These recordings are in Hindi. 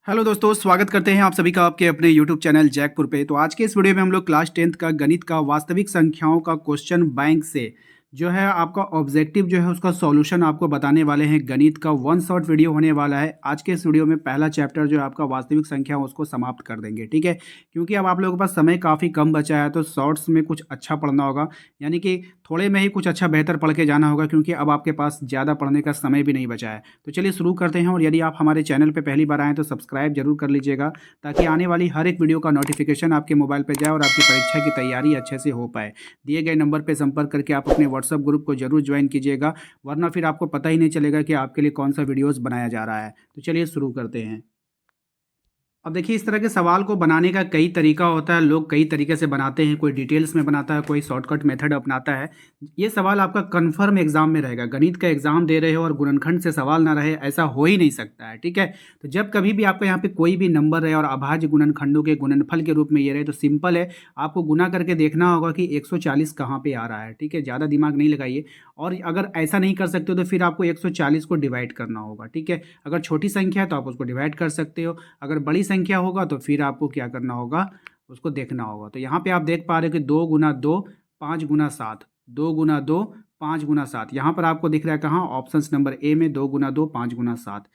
हेलो दोस्तों, स्वागत करते हैं आप सभी का आपके अपने यूट्यूब चैनल जैकपुर पे। तो आज के इस वीडियो में हम लोग क्लास 10th का गणित का वास्तविक संख्याओं का क्वेश्चन बैंक से जो है आपका ऑब्जेक्टिव जो है उसका सॉल्यूशन आपको बताने वाले हैं। गणित का वन शॉट वीडियो होने वाला है। आज के इस वीडियो में पहला चैप्टर जो है आपका वास्तविक संख्या उसको समाप्त कर देंगे, ठीक है। क्योंकि अब आप लोगों के पास समय काफ़ी कम बचा है तो शॉर्ट्स में कुछ अच्छा पढ़ना होगा, यानी कि थोड़े में ही कुछ अच्छा बेहतर पढ़ के जाना होगा, क्योंकि अब आपके पास ज़्यादा पढ़ने का समय भी नहीं बचा है। तो चलिए शुरू करते हैं। और यदि आप हमारे चैनल पर पहली बार आएँ तो सब्सक्राइब जरूर कर लीजिएगा, ताकि आने वाली हर एक वीडियो का नोटिफिकेशन आपके मोबाइल पर जाए और आपकी परीक्षा की तैयारी अच्छे से हो पाए। दिए गए नंबर पर संपर्क करके आप अपने व्हाट्सएप ग्रुप को जरूर ज्वाइन कीजिएगा, वरना फिर आपको पता ही नहीं चलेगा कि आपके लिए कौन सा वीडियोस बनाया जा रहा है। तो चलिए शुरू करते हैं। अब देखिए, इस तरह के सवाल को बनाने का कई तरीका होता है। लोग कई तरीके से बनाते हैं, कोई डिटेल्स में बनाता है, कोई शॉर्टकट मेथड अपनाता है। ये सवाल आपका कन्फर्म एग्जाम में रहेगा। गणित का एग्जाम दे रहे हो और गुणनखंड से सवाल ना रहे, ऐसा हो ही नहीं सकता है, ठीक है। तो जब कभी भी आपका यहाँ पे कोई भी नंबर रहे और अभाज्य गुणनखंडों के गुणनफल के रूप में ये रहे, तो सिंपल है, आपको गुना करके देखना होगा कि 140 कहाँ पे आ रहा है, ठीक है। ज़्यादा दिमाग नहीं लगाइए। और अगर ऐसा नहीं कर सकते हो तो फिर आपको 140 को डिवाइड करना होगा, ठीक है। अगर छोटी संख्या है तो आप उसको डिवाइड कर सकते हो, अगर बड़ी संख्या होगा तो फिर आपको क्या करना होगा, उसको देखना होगा। तो यहाँ पे आप देख पा रहे हो कि 2 × 2 5 × 7, 2 × 2 5 × 7। यहाँ पर आपको दिख रहा है कहाँ, ऑप्शन नंबर ए में, 2 × 2 5 × 7।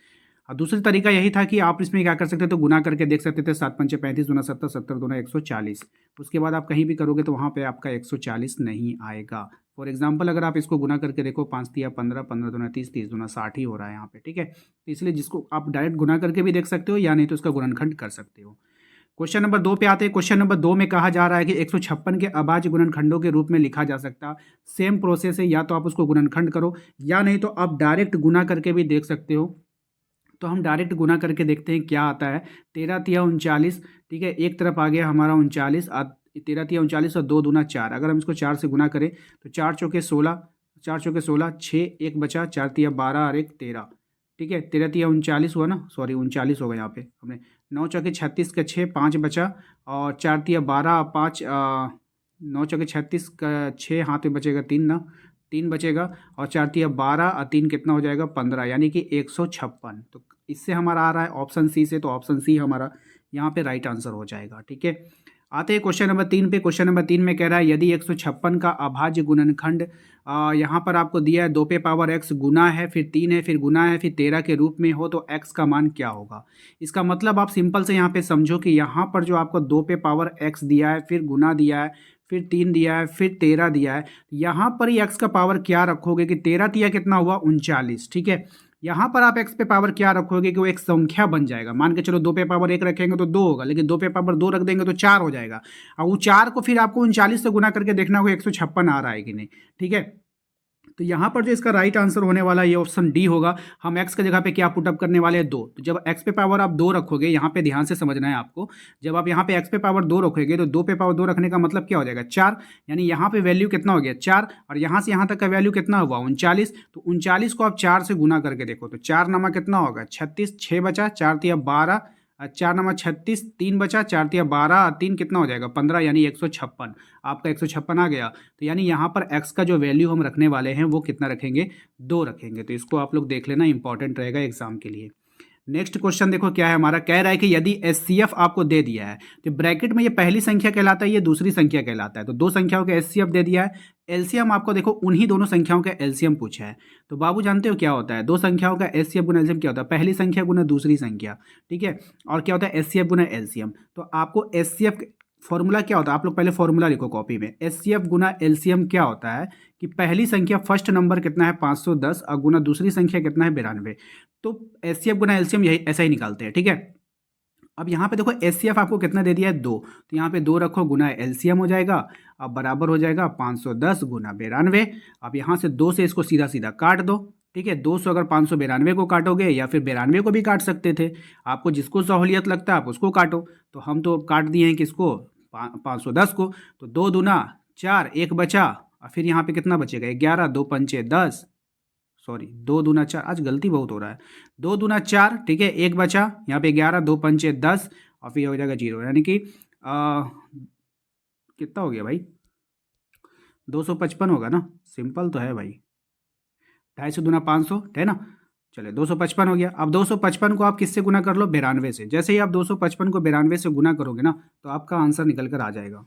और दूसरी तरीका यही था कि आप इसमें क्या कर सकते थे, तो गुना करके देख सकते थे। 7 × 5 = 35, दूना 70, 70 दूना 140। उसके बाद आप कहीं भी करोगे तो वहाँ पे आपका 140 नहीं आएगा। फॉर एग्जाम्पल अगर आप इसको गुना करके देखो, 5 × 3 = 15, 15 दूना 30, 30 दूना 60 ही हो रहा है यहाँ पे, ठीक है। तो इसलिए जिसको आप डायरेक्ट गुना करके भी देख सकते हो, या नहीं तो इसका गुणनखंड कर सकते हो। क्वेश्चन नंबर 2 पे आते हैं। क्वेश्चन नंबर 2 में कहा जा रहा है कि 156 के अभाज्य गुणनखंडों के रूप में लिखा जा सकता। सेम प्रोसेस है, या तो आप उसको गुणनखंड करो, या नहीं तो आप डायरेक्ट गुना करके भी देख सकते हो। तो हम डायरेक्ट गुना करके देखते हैं क्या आता है। 13 × 3 = 39, ठीक है। एक तरफ आ गया हमारा 39, 13 × 3 = 39 और 2 दूना 4। अगर हम इसको 4 से गुना करें तो 4 चौके 16, 4 चौके 16, 6 एक बचा, 4 तिया 12 और 1 13, ठीक है। 13 × 3 = 39 हुआ ना, सॉरी 39 होगा यहाँ पे। हमने 9 चौके 36 का 6, 5 बचा, और 4 तिया 12, 5 9 चौके 36 का 6, हाथ में बचेगा 3 ना, 3 बचेगा, और 4 तिया 12 और 3 कितना हो जाएगा, 15, यानी कि 156। तो इससे हमारा आ रहा है ऑप्शन सी से, तो ऑप्शन सी हमारा यहाँ पे राइट आंसर हो जाएगा, ठीक है। आते हैं क्वेश्चन नंबर 3 पे। क्वेश्चन नंबर 3 में कह रहा है, यदि 156 का अभाज्य गुणनखंड यहाँ पर आपको दिया है 2 पे पावर x गुना है, फिर 3 है, फिर गुना है, फिर 13 के रूप में हो, तो x का मान क्या होगा। इसका मतलब आप सिंपल से यहाँ पे समझो कि यहाँ पर जो आपको 2 पे पावर x दिया है, फिर गुना दिया है, फिर 3 दिया है, फिर 13 दिया है, यहाँ पर ही x का पावर क्या रखोगे कि 13 तिया कितना हुआ, 39, ठीक है। यहाँ पर आप x पे पावर क्या रखोगे कि वो एक संख्या बन जाएगा। मान के चलो 2 पे पावर 1 रखेंगे तो 2 होगा, लेकिन 2 पे पावर 2 रख देंगे तो 4 हो जाएगा। और वो 4 को फिर आपको 39 से गुना करके देखना होगा 156 आ रहा है कि नहीं, ठीक है। तो यहाँ पर जो इसका राइट आंसर होने वाला है ये ऑप्शन डी होगा। हम x की जगह पे क्या पुटअप करने वाले हैं, 2। तो जब x पे पावर आप 2 रखोगे, यहाँ पे ध्यान से समझना है आपको, जब आप यहाँ पे x पे पावर 2 रखोगे तो 2 पे पावर 2 रखने का मतलब क्या हो जाएगा, 4। यानी यहाँ पे वैल्यू कितना हो गया, 4, और यहाँ से यहाँ तक का वैल्यू कितना हुआ, 39। तो 39 को आप 4 से गुना करके देखो, तो 4 नमा कितना होगा, 36, 6 बचा, 4 तिया 12, 4 नमा 36, 3 बचा, 4 तिया 12 और 3 कितना हो जाएगा, 15, यानी 156। आपका 156 आ गया। तो यानी यहाँ पर x का जो वैल्यू हम रखने वाले हैं वो कितना रखेंगे, 2 रखेंगे। तो इसको आप लोग देख लेना, इंपॉर्टेंट रहेगा एग्जाम के लिए। नेक्स्ट क्वेश्चन देखो क्या है हमारा, कह रहा है कि यदि एचसीएफ आपको दे दिया है, तो ब्रैकेट में ये पहली संख्या कहलाता है, ये दूसरी संख्या कहलाता है। तो दो संख्याओं का एचसीएफ दे दिया है, एलसीएम आपको देखो उन्हीं दोनों संख्याओं का एलसीएम पूछा है। तो बाबू जानते हो क्या होता है, दो संख्याओं का एचसीएफ गुना एलसीएम क्या होता है, पहली संख्या गुना दूसरी संख्या, ठीक है। और क्या होता है, एचसीएफ गुना एलसीएम। तो आपको एचसीएफ फॉर्मूला क्या होता है, आप लोग पहले फॉर्मूला लिखो कॉपी में। एचसीएफ गुना एलसीएम क्या होता है कि पहली संख्या फर्स्ट नंबर कितना है, 510, और गुना दूसरी संख्या कितना है, 92। तो एचसीएफ गुना एलसीएम यही ऐसा ही निकालते हैं, ठीक है। अब यहाँ पे देखो एचसीएफ आपको कितना दे दिया है, 2। तो यहाँ पे 2 रखो, गुना एलसीएम हो जाएगा। अब बराबर हो जाएगा 510 गुना 92। अब यहाँ से 2 से इसको सीधा सीधा काट दो, ठीक है। 200 अगर 592 को काटोगे, या फिर 92 को भी काट सकते थे, आपको जिसको सहूलियत लगता है आप उसको काटो। तो हम तो काट दिए हैं किसको, 510 को। तो 2 दूना 4, 1 बचा, और फिर यहाँ पे कितना बचेगा, 11, 2 पंचे 10, सॉरी 2 दूना 4, आज गलती बहुत हो रहा है, 2 दूना 4, ठीक है। 1 बचा, यहाँ पे 11, 2 पंचे 10, और फिर हो जाएगा 0, यानी कि कितना हो गया भाई, 255 होगा ना, सिंपल तो है भाई। 250 दूना 500 है ना, चलिए 255 हो गया। अब 255 को आप किससे गुना कर लो? 92 से। जैसे ही आप 255 को 92 से गुना करोगे ना, तो आपका आंसर निकल कर आ जाएगा।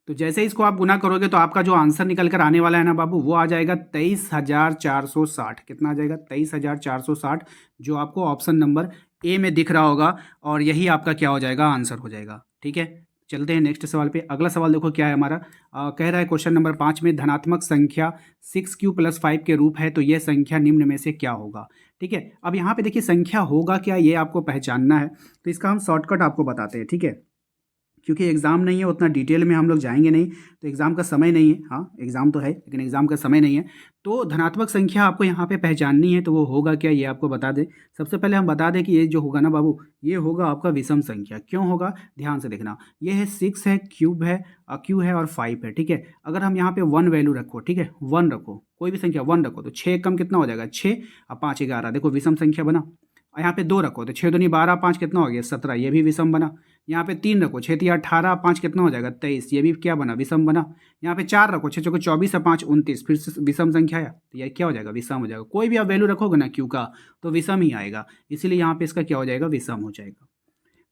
तो जैसे ही इसको आप गुना करोगे तो आपका जो आंसर निकल कर आने वाला है ना बाबू, वो आ जाएगा 23,460। कितना आ जाएगा? 23,460, जो आपको ऑप्शन नंबर ए में दिख रहा होगा, और यही आपका क्या हो जाएगा? आंसर हो जाएगा। ठीक है, चलते हैं नेक्स्ट सवाल पे। अगला सवाल देखो क्या है हमारा। कह रहा है क्वेश्चन नंबर 5 में धनात्मक संख्या 6q + 5 के रूप है, तो यह संख्या निम्न में से क्या होगा? ठीक है, अब यहाँ पे देखिए संख्या होगा क्या, ये आपको पहचानना है। तो इसका हम शॉर्टकट आपको बताते हैं। ठीक है, क्योंकि एग्ज़ाम नहीं है, उतना डिटेल में हम लोग जाएंगे नहीं, तो एग्ज़ाम का समय नहीं है। हाँ, एग्ज़ाम तो है लेकिन एग्ज़ाम का समय नहीं है। तो धनात्मक संख्या आपको यहाँ पे पहचाननी है, तो वो होगा क्या, ये आपको बता दें। सबसे पहले हम बता दें कि ये जो होगा ना बाबू, ये होगा आपका विषम संख्या। क्यों होगा? ध्यान से देखना। ये है 6 है, क्यूब है, क्यू है और 5 है। ठीक है, अगर हम यहाँ पे 1 वैल्यू रखो, ठीक है, 1 रखो, कोई भी संख्या 1 रखो, तो 6 कम कितना हो जाएगा? 6 और 5 11। देखो विषम संख्या बना। और यहाँ पे 2 रखो तो 6 दूनी 12, 5 कितना हो गया? 17, ये भी विषम बना। यहाँ पे 3 रखो, 6 तिया 18, 5 कितना हो जाएगा? 23, ये भी क्या बना? विषम बना। यहाँ पे 4 रखो, 6 चौको 24 और 5 29, फिर से विषम संख्या है, तो ये क्या हो जाएगा? विषम हो जाएगा। कोई भी आप वैल्यू रखोगे ना क्यू का, तो विषम ही आएगा, इसीलिए यहाँ पे इसका क्या हो जाएगा? विषम हो जाएगा।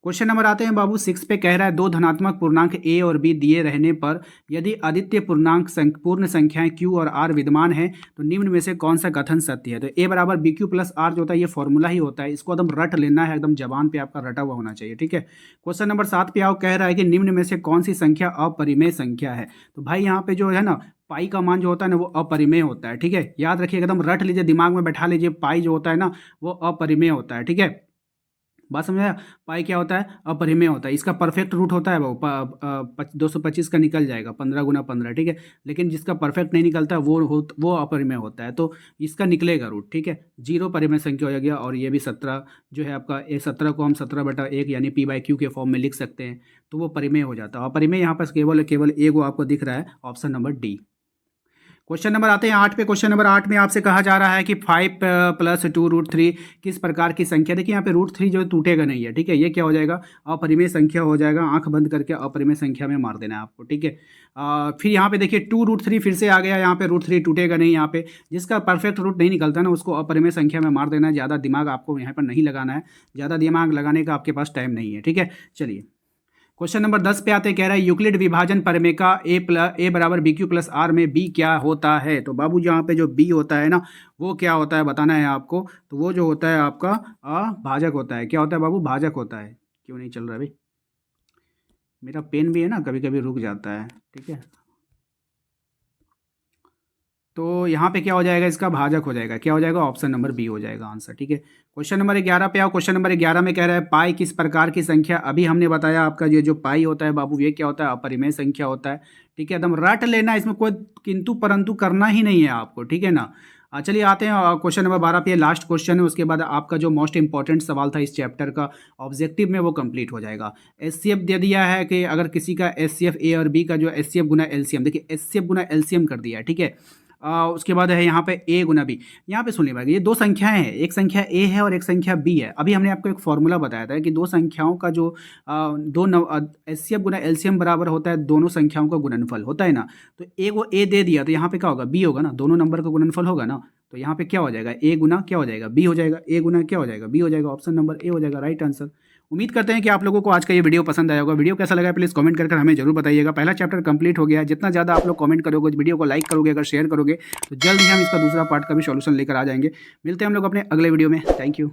क्वेश्चन नंबर आते हैं बाबू 6 पे। कह रहा है दो धनात्मक पूर्णांक ए और बी दिए रहने पर यदि अद्वितीय पूर्णांक पूर्ण संख्याएं क्यू और आर विद्यमान है, तो निम्न में से कौन सा कथन सत्य है? तो ए बराबर बी क्यू प्लस आर जो होता है, ये फॉर्मूला ही होता है, इसको एकदम रट लेना है, एकदम जबान पे आपका रटा हुआ होना चाहिए। ठीक है, क्वेश्चन नंबर 7 पे आओ। कह रहा है कि निम्न में से कौन सी संख्या अपरिमेय संख्या है? तो भाई यहाँ पे जो है ना, पाई का मान जो होता है ना, वो अपरिमेय होता है। ठीक है, याद रखिए, एकदम रट लीजिए, दिमाग में बैठा लीजिए, पाई जो होता है ना, वो अपरिमेय होता है। ठीक है, बात समझ आया? पाई क्या होता है? अपरिमेय होता है। इसका परफेक्ट रूट होता है वो 225 का निकल जाएगा, 15 गुना 15। ठीक है, लेकिन जिसका परफेक्ट नहीं निकलता वो अपरिमेय होता है, तो इसका निकलेगा रूट। ठीक है, 0 परिमेय संख्या हो गया। और ये भी 17 जो है आपका, ये 17 को हम 17/1 यानी p/q के फॉर्म में लिख सकते हैं, तो वो परिमेय हो जाता है। अपरिमेय यहाँ पर केवल एक वो आपको दिख रहा है, option number D. Question number आते हैं 8 पे। क्वेश्चन नंबर 8 में आपसे कहा जा रहा है कि 5 + 2√3 किस प्रकार की संख्या? देखिए यहाँ पे √3 जो टूटेगा नहीं है। ठीक है, ये क्या हो जाएगा? अपरिमेय संख्या हो जाएगा। आंख बंद करके अपरिमेय संख्या में मार देना है आपको। ठीक है, फिर यहाँ पे देखिए 2√3 फिर से आ गया। यहाँ पे √3 टूटेगा नहीं। यहाँ पे जिसका परफेक्ट रूट नहीं निकलता ना, उसको अपरिमेय संख्या में मार देना है। ज़्यादा दिमाग आपको यहाँ पर नहीं लगाना है, ज़्यादा दिमाग लगाने का आपके पास टाइम नहीं है। ठीक है, चलिए क्वेश्चन नंबर 10 पे आते। कह रहा है यूक्लिड विभाजन प्रमेय का ए बराबर बी क्यू प्लस आर में बी क्या होता है? तो बाबू यहाँ पे जो बी होता है ना, वो क्या होता है बताना है आपको। तो वो जो होता है आपका भाजक होता है। क्या होता है बाबू? भाजक होता है। क्यों नहीं चल रहा अभी? मेरा पेन भी है ना, कभी कभी रुक जाता है। ठीक है, तो यहाँ पे क्या हो जाएगा? इसका भाजक हो जाएगा। क्या हो जाएगा? ऑप्शन नंबर बी हो जाएगा आंसर। ठीक है, क्वेश्चन नंबर 11 पे आओ। क्वेश्चन नंबर 11 में कह रहा है पाई किस प्रकार की संख्या? अभी हमने बताया आपका ये जो पाई होता है बाबू, ये क्या होता है? अपरिमेय संख्या होता है। ठीक है, एकदम रट लेना, इसमें कोई किंतु परंतु करना ही नहीं है आपको। ठीक है ना, चलिए आते हैं क्वेश्चन नंबर 12 पे। लास्ट क्वेश्चन है, उसके बाद आपका जो मोस्ट इंपॉर्टेंट सवाल था इस चैप्टर का ऑब्जेक्टिव में, वो कंप्लीट हो जाएगा। एचसीएफ दे दिया है कि अगर किसी का एचसीएफ ए और बी का जो एचसीएफ गुना एलसीएम, देखिए एचसीएफ गुना एलसीएम कर दिया है। ठीक है, उसके बाद है यहाँ पे ए गुना बी। यहाँ पे सुनिए भाई, ये दो संख्याएं हैं, एक संख्या ए है और एक संख्या बी है। अभी हमने आपको एक फॉर्मूला बताया था कि दो संख्याओं का जो एचसीएफ गुना एलसीएम बराबर होता है दोनों संख्याओं का गुणनफल होता है ना। तो ए को ए दे दिया, तो यहाँ पे क्या होगा? बी होगा ना, दोनों नंबर का गुणनफल होगा ना। तो यहाँ पे क्या हो जाएगा? ए गुना क्या हो जाएगा? बी हो जाएगा। ए गुना क्या हो जाएगा? बी हो जाएगा। ऑप्शन नंबर ए हो जाएगा राइट आंसर। उम्मीद करते हैं कि आप लोगों को आज का ये वीडियो पसंद आया होगा। वीडियो कैसा लगा प्लीज़ कमेंट कर हमें जरूर बताइएगा। पहला चैप्टर कंप्लीट हो गया है। जितना ज़्यादा आप लोग कमेंट करोगे, वीडियो को लाइक करोगे, अगर शेयर करोगे, तो जल्द ही हम इसका दूसरा पार्ट का भी सॉल्यूशन लेकर आ जाएंगे। मिलते हैं हम लोग अपने अगले वीडियो में। Thank you.